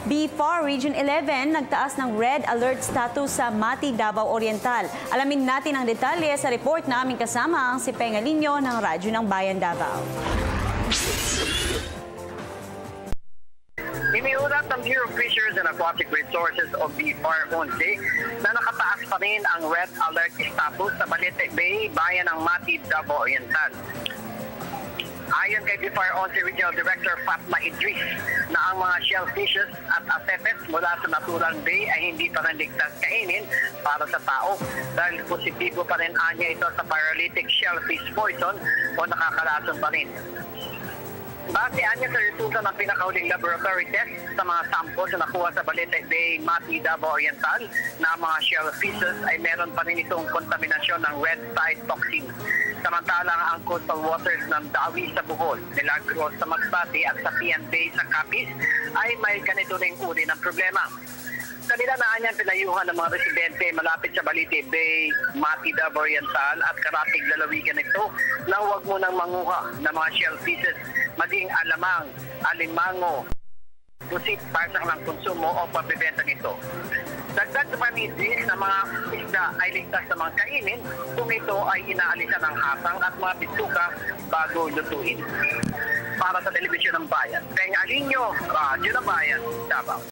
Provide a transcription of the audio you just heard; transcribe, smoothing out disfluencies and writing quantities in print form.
BFAR Region 11 nagtaas ng red alert status sa Mati, Davao Oriental. Alamin natin ang detalye sa report na aming kasama ang si Pengalinyo ng Radyo ng Bayan Davao. Iniulat ng Bureau of Fisheries and Aquatic Resources o BFAR 11 na nakataas pa rin ang red alert status sa Balete Bay, bayan ng Mati, Davao Oriental. Ayon kay BFAR 11 Regional Director Fatma Idris na ang mga shellfishes at asepes mula sa naturang bay ay hindi pa rin ligtas kainin para sa tao dahil positibo pa rin anya ito sa paralytic shellfish poison o nakakalason pa rin. Base anya sa resulta ng pinakahuling laboratory test sa mga samples na nakuha sa Balete Bay, Mati, Davao Oriental na mga shellfishes ay meron pa rin itong kontaminasyon ng red tide toxin. Samantalang ang coastal waters ng Dawi sa Bohol, Milagros sa Masbate at sa Pian Bay sa Capiz ay may ganito ring uri ng problema. Kanila na anyang pinayuhan ng mga residente malapit sa Balete Bay, Mati, Davao Oriental at karatig lalawigan ito na huwag munang manguha ng mga shellfishes, maging alamang, alimango, pusit para sa ng konsumo o pagbebenta nito. Dagdag pa ni Idris na mga isda ay ligtas sa mga kainin kung ito ay inaalisan ng hasang at mga bituka bago lutuin. Para sa Telebisyon ng Bayan, Pengalinyo, Radyo ng Bayan, Davao.